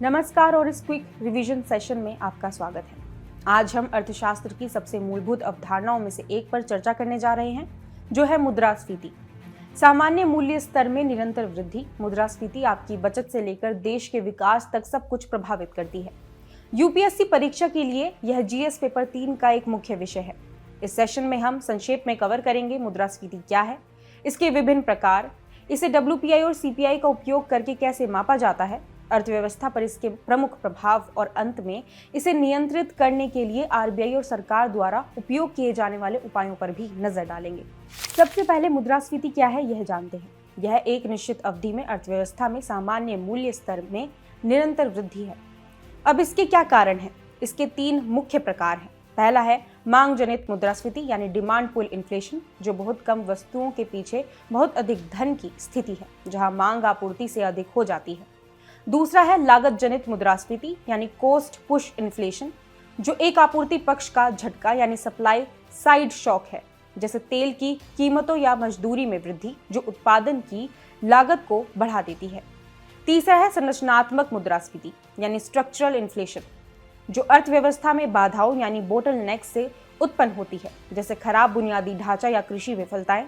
नमस्कार और इस क्विक रिवीजन सेशन में आपका स्वागत है। आज हम अर्थशास्त्र की सबसे मूलभूत अवधारणाओं में से एक पर चर्चा करने जा रहे हैं, जो है मुद्रास्फीति। सामान्य मूल्य स्तर में निरंतर वृद्धि। मुद्रास्फीति आपकी बचत से लेकर देश के विकास तक सब कुछ प्रभावित करती है। यूपीएससी परीक्षा के लिए यह जीएस पेपर 3 का एक मुख्य विषय है। इस सेशन में हम संक्षेप में कवर करेंगे मुद्रास्फीति क्या है, इसके विभिन्न प्रकार, इसे डब्ल्यूपीआई और सीपीआई का उपयोग करके कैसे मापा जाता है, अर्थव्यवस्था पर इसके प्रमुख प्रभाव और अंत में इसे नियंत्रित करने के लिए आरबीआई और सरकार द्वारा उपयोग किए जाने वाले उपायों पर भी नजर डालेंगे। सबसे पहले मुद्रास्फीति क्या है यह जानते हैं। यह एक निश्चित अवधि में अर्थव्यवस्था में सामान्य मूल्य स्तर में निरंतर वृद्धि है। अब इसके क्या कारण हैं? इसके 3 मुख्य प्रकार हैं। पहला है मांग जनित मुद्रास्फीति यानी डिमांड पुल इन्फ्लेशन, जो बहुत कम वस्तुओं के पीछे बहुत अधिक धन की स्थिति है, जहां मांग आपूर्ति से अधिक हो जाती है। दूसरा है लागत जनित मुद्रास्फीति यानी कॉस्ट पुश इन्फ्लेशन, जो एक आपूर्ति पक्ष का झटका यानी सप्लाई साइड शॉक है, जैसे तेल की कीमतों या मजदूरी में वृद्धि, जो उत्पादन की लागत को बढ़ा देती है। तीसरा है संरचनात्मक मुद्रास्फीति यानी स्ट्रक्चरल इन्फ्लेशन, जो अर्थव्यवस्था में बाधाओं यानी बोटलनेक से उत्पन्न होती है, जैसे खराब बुनियादी ढांचा या कृषि विफलताएं।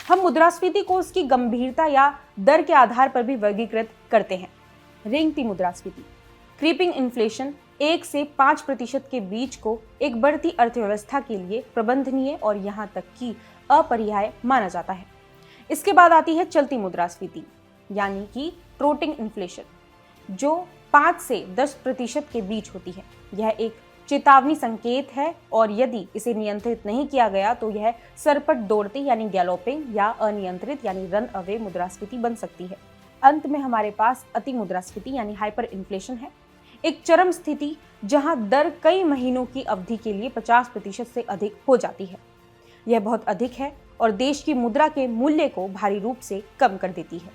हम मुद्रास्फीति को उसकी गंभीरता या दर के आधार पर भी वर्गीकृत करते हैं। रेंगती मुद्रास्फीति, क्रीपिंग इन्फ्लेशन, 1 से 5% के बीच को एक बढ़ती अर्थव्यवस्था के लिए प्रबंधनीय और यहां तक कि अपरिहार्य माना जाता है। इसके बाद आती है चलती मुद्रास्फीति यानी कि ट्रोटिंग इन्फ्लेशन, जो 5 से 10% के बीच होती है। यह एक चेतावनी संकेत है और यदि इसे नियंत्रित नहीं किया गया तो यह सरपट दौड़ती यानी गैलोपिंग या अनियंत्रित यानी रन अवे मुद्रास्फीति बन सकती है। अंत में हमारे पास अति मुद्रास्फीति यानी हाइपर इन्फ्लेशन है, एक चरम स्थिति जहां दर कई महीनों की अवधि के लिए 50% से अधिक हो जाती है। यह बहुत अधिक है और देश की मुद्रा के मूल्य को भारी रूप से कम कर देती है।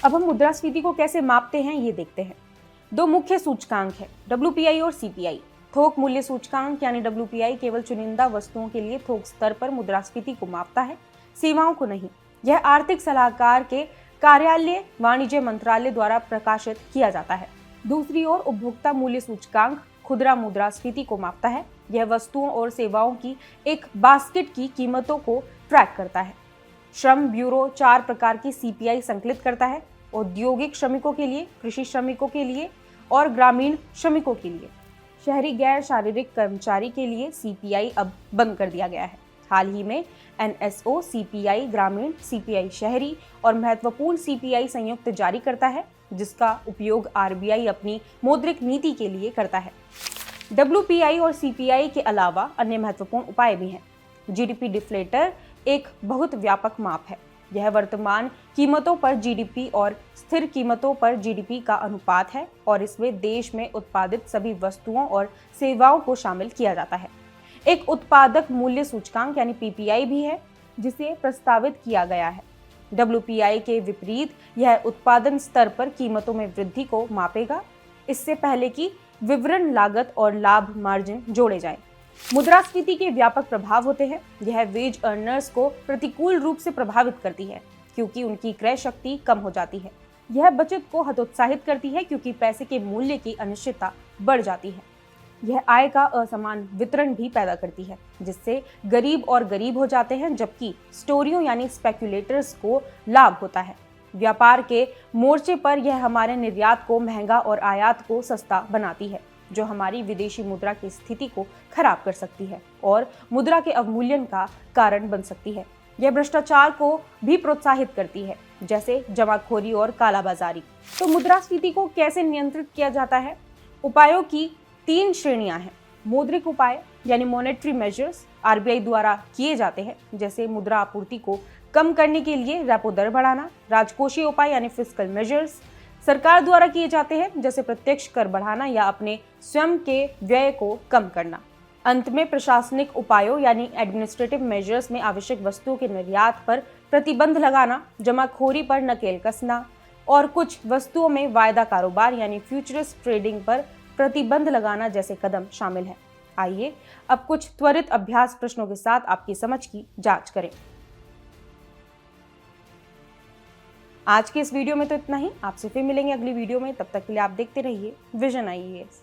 अब हम मुद्रास्फीति को कैसे मापते हैं ये देखते हैं। 2 मुख्य सूचकांक है, डब्ल्यूपीआई और सीपीआई। थोक मूल्य सूचकांक यानी डब्ल्यूपीआई केवल चुनिंदा वस्तुओं के लिए थोक स्तर पर मुद्रास्फीति को मापता है, सेवाओं को नहीं। यह आर्थिक सलाहकार के कार्यालय वाणिज्य मंत्रालय द्वारा प्रकाशित किया जाता है। दूसरी ओर उपभोक्ता मूल्य सूचकांक खुदरा मुद्रास्फीति को मापता है। यह वस्तुओं और सेवाओं की एक बास्केट की कीमतों को ट्रैक करता है। श्रम ब्यूरो 4 प्रकार की सीपीआई संकलित करता है, औद्योगिक श्रमिकों के लिए, कृषि श्रमिकों के लिए और ग्रामीण श्रमिकों के लिए। शहरी गैर शारीरिक कर्मचारी के लिए सीपीआई अब बंद कर दिया गया है। हाल ही में एनएसओ सीपीआई ग्रामीण, सीपीआई शहरी और महत्वपूर्ण सीपीआई संयुक्त जारी करता है, जिसका उपयोग आरबीआई अपनी मौद्रिक नीति के लिए करता है। डब्ल्यूपीआई और सीपीआई के अलावा अन्य महत्वपूर्ण उपाय भी हैं। जीडीपी डिफ्लेटर एक बहुत व्यापक माप है। यह वर्तमान कीमतों पर जीडीपी और स्थिर कीमतों पर जीडीपी का अनुपात है और इसमें देश में उत्पादित सभी वस्तुओं और सेवाओं को शामिल किया जाता है। एक उत्पादक मूल्य सूचकांक यानी पीपीआई भी है, जिसे प्रस्तावित किया गया है। डब्ल्यूपीआई के विपरीत यह उत्पादन स्तर पर कीमतों में वृद्धि को मापेगा, इससे पहले कि विवरण लागत और लाभ मार्जिन जोड़े जाएं। मुद्रास्फीति के व्यापक प्रभाव होते हैं। यह वेज अर्नर्स को प्रतिकूल रूप से प्रभावित करती है क्योंकि उनकी क्रय शक्ति कम हो जाती है। यह बचत को हतोत्साहित करती है क्योंकि पैसे के मूल्य की अनिश्चितता बढ़ जाती है। यह आय का असमान वितरण भी पैदा करती है, जिससे गरीब और गरीब हो जाते हैं, जबकि स्टोरियों यानी स्पेक्यूलेटर्स को लाभ होता है। व्यापार के मोर्चे पर यह हमारे निर्यात को महंगा और आयात को सस्ता बनाती है, जो हमारी विदेशी मुद्रा की स्थिति को खराब कर सकती है और मुद्रा के अवमूल्यन का कारण बन सकती है। यह भ्रष्टाचार को भी प्रोत्साहित करती है, जैसे जमाखोरी और कालाबाजारी। तो मुद्रास्फीति को कैसे नियंत्रित किया जाता है? उपायों की 3 श्रेणियां हैं। मौद्रिक उपाय यानी मॉनेटरी मेजर्स आरबीआई द्वारा किए जाते हैं, जैसे मुद्रा आपूर्ति को कम करने के लिए रेपो दर बढ़ाना। राजकोषीय उपाय यानी फिस्कल मेजर्स सरकार द्वारा किए जाते हैं, जैसे प्रत्यक्ष कर बढ़ाना या अपने स्वयं के व्यय को कम करना। अंत में प्रशासनिक उपायों यानी एडमिनिस्ट्रेटिव मेजर्स में आवश्यक वस्तुओं के निर्यात पर प्रतिबंध लगाना, जमाखोरी पर नकेल कसना और कुछ वस्तुओं में वायदा कारोबार यानी फ्यूचर्स ट्रेडिंग पर प्रतिबंध लगाना जैसे कदम शामिल हैं। आइए अब कुछ त्वरित अभ्यास प्रश्नों के साथ आपकी समझ की जांच करें। आज के इस वीडियो में तो इतना ही। आपसे फिर मिलेंगे अगली वीडियो में, तब तक के लिए आप देखते रहिए विजन IAS।